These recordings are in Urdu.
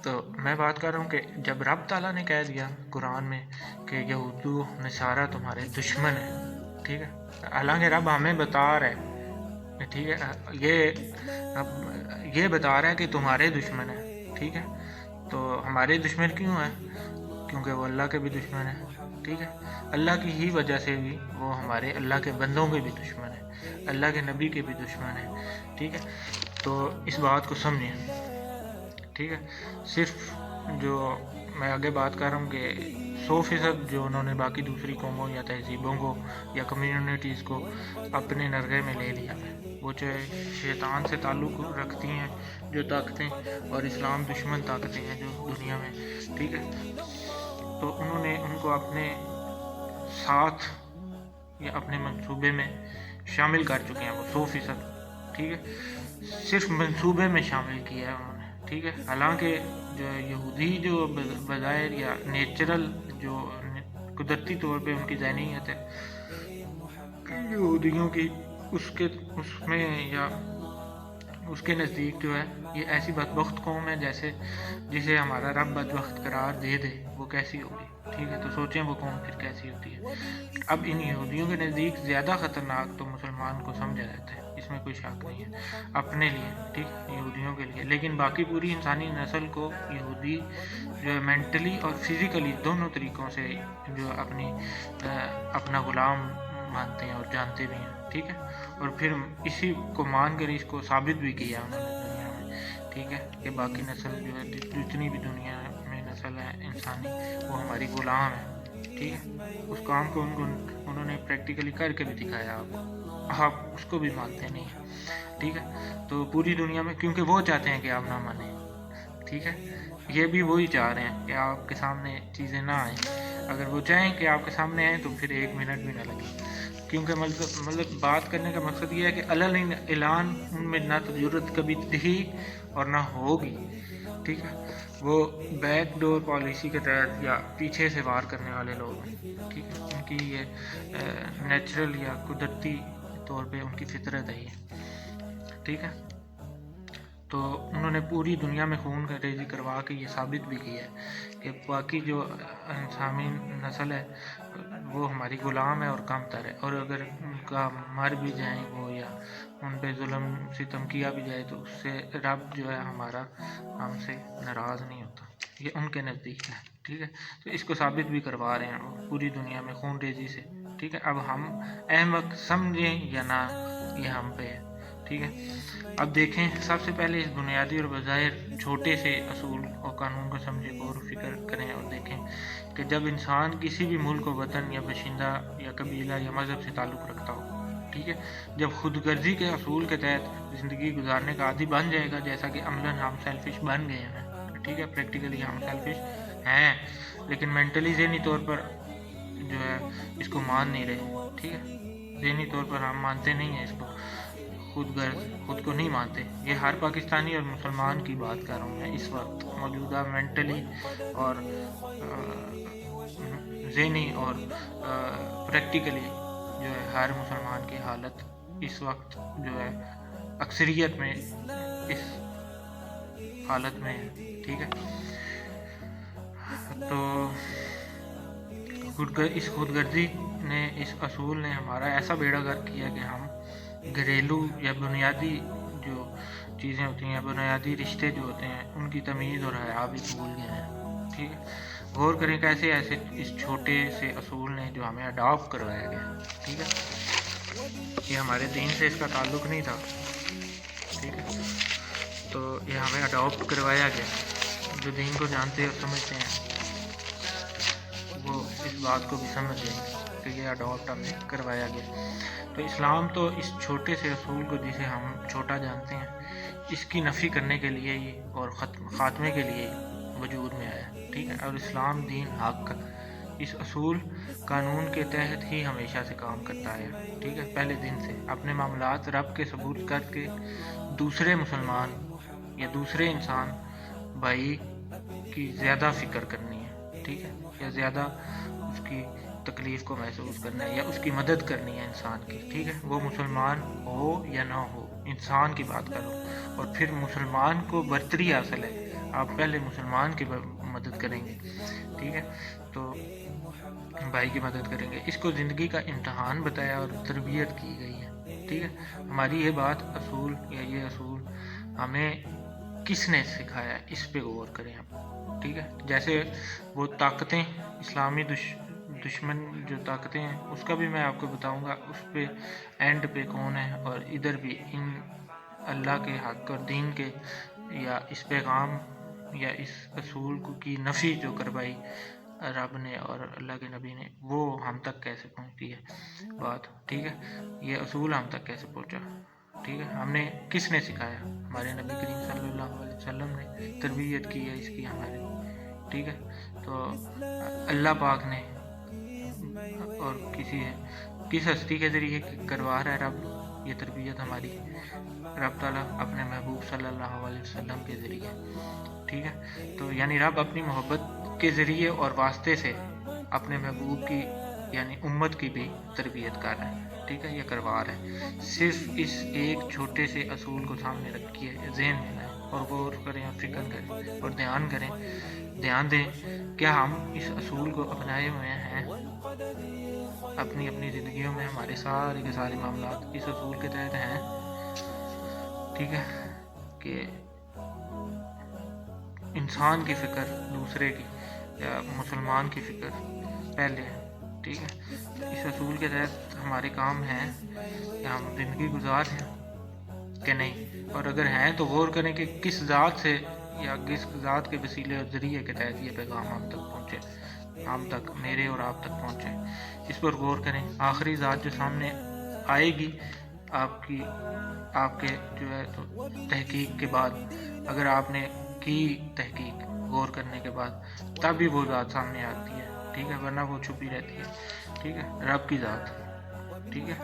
تو میں بات کر رہا ہوں کہ جب رب تعالیٰ نے کہہ دیا قرآن میں کہ یہود و نصارہ تمہارے دشمن ہیں، ٹھیک ہے، حالانکہ رب ہمیں بتا رہا ہے، ٹھیک ہے، یہ بتا رہا ہے کہ تمہارے دشمن ہیں، ٹھیک ہے، تو ہمارے دشمن کیوں ہیں؟ کیونکہ وہ اللہ کے بھی دشمن ہیں، ٹھیک ہے، اللہ کی ہی وجہ سے بھی وہ ہمارے اللہ کے بندوں کے بھی دشمن ہیں، اللہ کے نبی کے بھی دشمن ہیں، ٹھیک ہے، تو اس بات کو سمجھیں، ٹھیک ہے۔ صرف جو میں آگے بات کر رہا ہوں کہ 100% جو انہوں نے باقی دوسری قوموں یا تہذیبوں کو یا کمیونٹیز کو اپنے نرغے میں لے لیا ہے، وہ چاہے شیطان سے تعلق رکھتی ہیں جو طاقتیں اور اسلام دشمن طاقتیں ہیں جو دنیا میں، ٹھیک ہے، تو انہوں نے ان کو اپنے ساتھ یا اپنے منصوبے میں شامل کر چکے ہیں، وہ 100%، ٹھیک ہے، صرف منصوبے میں شامل کیا ہے انہوں نے، ٹھیک ہے، حالانکہ جو یہودی جو بظاہر یا نیچرل جو قدرتی طور پہ ان کی ذہنیت ہے یہودیوں کی، اس میں یا اس کے نزدیک جو ہے یہ ایسی بدبخت قوم ہے جسے ہمارا رب بدبخت قرار دے دے، وہ کیسی ہوگی، ٹھیک ہے، تو سوچیں وہ قوم پھر کیسی ہوتی ہے۔ اب ان یہودیوں کے نزدیک زیادہ خطرناک تو مسلمان کو سمجھا جاتا ہے، اس میں کوئی شک نہیں ہے اپنے لیے، ٹھیک، یہودیوں کے لیے، لیکن باقی پوری انسانی نسل کو یہودی جو ہے مینٹلی اور فزیکلی دونوں طریقوں سے جو اپنا غلام مانتے ہیں اور جانتے بھی ہیں، ٹھیک ہے، اور پھر اسی کو مان کر اس کو ثابت بھی کیا انہوں نے دنیا میں، ٹھیک ہے، کہ باقی نسل جو ہے جتنی بھی دنیا میں نسل ہے انسانی وہ ہماری غلام ہے، ٹھیک ہے، اس کام کو انہوں نے پریکٹیکلی کر کے بھی دکھایا، آپ اس کو بھی مانتے نہیں ہیں، ٹھیک ہے، تو پوری دنیا میں کیونکہ وہ چاہتے ہیں کہ آپ نہ مانیں، ٹھیک ہے، یہ بھی وہی چاہ رہے ہیں کہ آپ کے سامنے چیزیں نہ آئیں، اگر وہ چاہیں کہ آپ کے سامنے آئیں تو پھر 1 منٹ بھی نہ لگے، کیونکہ مطلب بات کرنے کا مقصد یہ ہے کہ علن اعلان ان میں نہ تو ضرورت کبھی تھی اور نہ ہوگی، ٹھیک ہے، وہ بیک ڈور پالیسی کے تحت یا پیچھے سے وار کرنے والے لوگ ہیں، ٹھیک ہے، ان کی یہ نیچرل یا قدرتی طور پہ ان کی فطرت ہے یہ، ٹھیک ہے، تو انہوں نے پوری دنیا میں خون کا ریزی کروا کے یہ ثابت بھی کیا ہے کہ باقی جو انسانی نسل ہے وہ ہماری غلام ہے اور کم تر ہے، اور اگر ان کا مر بھی جائیں وہ یا ان پہ ظلم ستم کیا بھی جائے تو اس سے رب جو ہے ہمارا ہم سے ناراض نہیں ہوتا، یہ ان کے نزدیک ہے، ٹھیک ہے، تو اس کو ثابت بھی کروا رہے ہیں پوری دنیا میں خون ریزی سے، ٹھیک ہے، اب ہم احمق سمجھیں یا نہ یہ ہم پہ ہے، ٹھیک ہے۔ اب دیکھیں سب سے پہلے اس بنیادی اور بظاہر چھوٹے سے اصول اور قانون کو سمجھیں، غور و فکر کریں اور دیکھیں کہ جب انسان کسی بھی ملک و وطن یا باشندہ یا قبیلہ یا مذہب سے تعلق رکھتا ہو، ٹھیک ہے، جب خود غرضی کے اصول کے تحت زندگی گزارنے کا عادی بن جائے گا، جیسا کہ عملاً ہم سیلفش بن گئے ہیں، ٹھیک ہے، پریکٹیکلی ہم سیلفش ہیں لیکن مینٹلی ذہنی طور پر جو ہے اس کو مان نہیں رہے، ٹھیک ہے، ذہنی طور پر ہم مانتے نہیں ہیں اس کو، خود کو نہیں مانتے، یہ ہر پاکستانی اور مسلمان کی بات کر رہا ہوں میں اس وقت موجودہ مینٹلی اور ذہنی اور پریکٹیکلی جو ہے ہر مسلمان کی حالت اس وقت جو ہے اکثریت میں اس حالت میں ہے، ٹھیک ہے، تو اس خود غرضی نے اس اصول نے ہمارا ایسا بیڑا غرق کیا کہ ہم گھریلو یا بنیادی جو چیزیں ہوتی ہیں، بنیادی رشتے جو ہوتے ہیں ان کی تمیز اور حیا بھی بھول گئے ہیں، ٹھیک ہے، غور کریں کیسے ایسے اس چھوٹے سے اصول نے جو ہمیں اڈاپٹ کروایا گیا، ٹھیک ہے، یہ ہمارے دین سے اس کا تعلق نہیں تھا، ٹھیک ہے، تو یہ ہمیں اڈاپٹ کروایا گیا، جو دین کو جانتے اور سمجھتے ہیں وہ اس بات کو بھی سمجھ جائیں گے کہ یہ اڈاپٹ ہمیں کروایا گیا، تو اسلام تو اس چھوٹے سے اصول کو جسے ہم چھوٹا جانتے ہیں اس کی نفی کرنے کے لیے ہی اور خاتمے کے لیے وجود میں آیا، ٹھیک ہے، اور اسلام دین حق اس اصول قانون کے تحت ہی ہمیشہ سے کام کرتا ہے، ٹھیک ہے، پہلے دن سے اپنے معاملات رب کے ثبوت کر کے دوسرے مسلمان یا دوسرے انسان بھائی کی زیادہ فکر کرنی ہے، ٹھیک ہے، یا زیادہ اس کی تکلیف کو محسوس کرنا ہے یا اس کی مدد کرنی ہے انسان کی، ٹھیک ہے، وہ مسلمان ہو یا نہ ہو، انسان کی بات کرو، اور پھر مسلمان کو برتری حاصل ہے آپ پہلے مسلمان کی مدد کریں گے، ٹھیک ہے، تو بھائی کی مدد کریں گے۔ اس کو زندگی کا امتحان بتایا اور تربیت کی گئی ہے، ٹھیک ہے۔ ہماری یہ بات اصول یا یہ اصول ہمیں کس نے سکھایا ہے، اس پہ غور کریں آپ، ٹھیک ہے۔ جیسے وہ طاقتیں، اسلامی دشمن جو طاقتیں ہیں، اس کا بھی میں آپ کو بتاؤں گا، اس پہ اینڈ پہ کون ہے، اور ادھر بھی ان اللہ کے حق اور دین کے یا اس پیغام یا اس اصول کی نفی جو کروائی رب نے اور اللہ کے نبی نے، وہ ہم تک کیسے پہنچتی ہے بات، ٹھیک ہے، یہ اصول ہم تک کیسے پہنچا، ٹھیک ہے، ہم نے کس نے سکھایا، ہمارے نبی کریم صلی اللہ علیہ وسلم نے تربیت کی ہے اس کی ہمارے، ٹھیک ہے۔ تو اللہ پاک نے اور کس ہستی کے ذریعے کروا رہا ہے رب یہ تربیت ہماری، رب تعالیٰ اپنے محبوب صلی اللہ علیہ وسلم کے ذریعے، ٹھیک ہے۔ تو یعنی رب اپنی محبت کے ذریعے اور واسطے سے اپنے محبوب کی یعنی امت کی بھی تربیت کر رہے ہیں، ٹھیک ہے، یہ کروا رہے ہیں۔ صرف اس ایک چھوٹے سے اصول کو سامنے رکھیے، ذہن میں لائیں اور غور کریں اور فکر کریں اور دھیان دیں، کیا ہم اس اصول کو اپنائے ہوئے ہیں اپنی زندگیوں میں؟ ہمارے سارے کے سارے معاملات اس اصول کے تحت ہیں، ٹھیک ہے، کہ انسان کی فکر دوسرے کی یا مسلمان کی فکر پہلے ہے، ٹھیک ہے۔ اس اصول کے تحت ہمارے کام ہیں کہ ہم زندگی گزار ہیں کہ نہیں، اور اگر ہیں تو غور کریں کہ کس ذات سے یا کس ذات کے وسیلے اور ذریعے کے تحت یہ پیغام ہم تک پہنچے، ہم تک، میرے اور آپ تک پہنچے، اس پر غور کریں۔ آخری ذات جو سامنے آئے گی آپ کے جو ہے تو تحقیق کے بعد، اگر آپ نے کی تحقیق غور کرنے کے بعد، تب بھی وہ ذات سامنے آتی ہے، ٹھیک ہے، ورنہ وہ چھپی رہتی ہے، ٹھیک ہے، رب کی ذات، ٹھیک ہے۔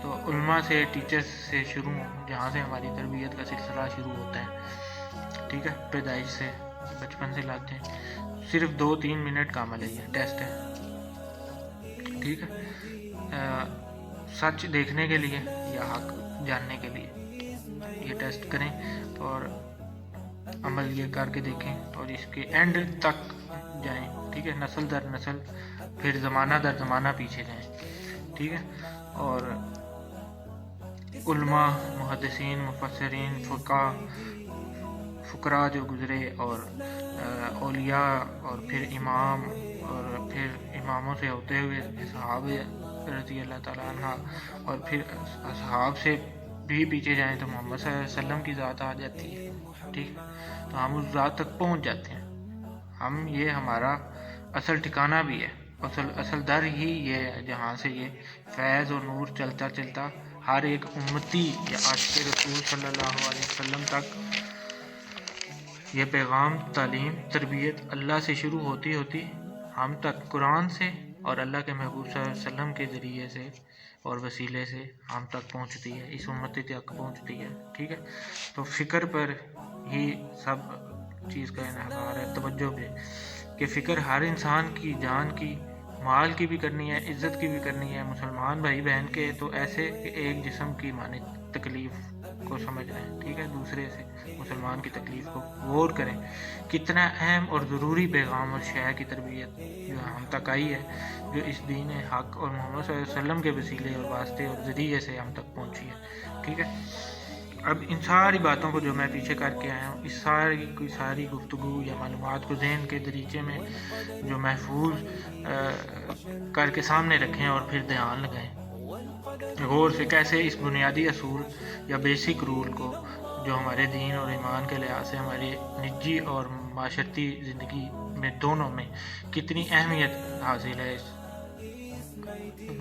تو علماء سے، ٹیچرز سے شروع، جہاں سے ہماری تربیت کا سلسلہ شروع ہوتا ہے، ٹھیک ہے، پیدائش سے، بچپن سے لاتے ہیں، صرف 2-3 منٹ کا عمل ہے، یہ ٹیسٹ ہے، ٹھیک ہے، سچ دیکھنے کے لیے یا حق جاننے کے لیے یہ ٹیسٹ کریں اور عمل یہ کر کے دیکھیں اور اس کے اینڈ تک جائیں، ٹھیک ہے، نسل در نسل، پھر زمانہ در زمانہ پیچھے جائیں، ٹھیک ہے۔ اور علماء، محدثین، مفسرین، فقراء جو گزرے، اور اولیاء، اور پھر امام، اور پھر اماموں سے ہوتے ہوئے صحابہ رضی اللہ تعالیٰ عنہ، اور پھر اصحاب سے بھی پیچھے جائیں تو محمد صلی اللہ علیہ وسلم کی ذات آ جاتی ہے، ٹھیک، تو ہم اس ذات تک پہنچ جاتے ہیں، یہ ہمارا اصل ٹھکانہ بھی ہے، اصل در ہی یہ ہے جہاں سے یہ فیض اور نور چلتا چلتا ہر ایک امتی یا عاشق رسول صلی اللہ علیہ وسلم تک یہ پیغام، تعلیم، تربیت اللہ سے شروع ہوتی ہم تک قرآن سے اور اللہ کے محبوب صلی اللہ علیہ وسلم کے ذریعے سے اور وسیلے سے ہم تک پہنچتی ہے، اس امتی تک پہنچتی ہے، ٹھیک ہے۔ تو فکر پر ہی سب چیز کا انحصار ہے، توجہ پہ، کہ فکر ہر انسان کی، جان کی، مال کی بھی کرنی ہے، عزت کی بھی کرنی ہے، مسلمان بھائی بہن کے تو ایسے کہ ایک جسم کی معنی تکلیف کو سمجھ رہے ہیں، ٹھیک ہے، دوسرے سے مسلمان کی تکلیف کو غور کریں، کتنا اہم اور ضروری پیغام اور شے کی تربیت جو ہم تک آئی ہے، جو اس دین حق اور محمد صلی اللہ علیہ وسلم کے وسیلے اور واسطے اور ذریعے سے ہم تک پہنچی ہے، ٹھیک ہے۔ اب ان ساری باتوں کو جو میں پیچھے کر کے آیا ہوں، اس ساری گفتگو یا معلومات کو ذہن کے دریچے میں جو محفوظ کر کے سامنے رکھیں اور پھر دھیان لگائیں غور سے، کیسے اس بنیادی اصول یا بیسک رول کو جو ہمارے دین اور ایمان کے لحاظ سے ہماری نجی اور معاشرتی زندگی میں دونوں میں کتنی اہمیت حاصل ہے اس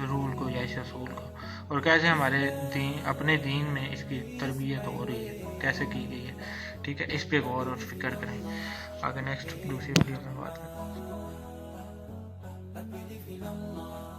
رول کو یا اس اصول کو، اور کیسے ہمارے اپنے دین میں اس کی تربیت ہو رہی ہے، کیسے کی گئی ہے، ٹھیک ہے، اس پہ غور اور فکر کریں۔ آگے نیکسٹ دوسری ویڈیو میں بات کریں۔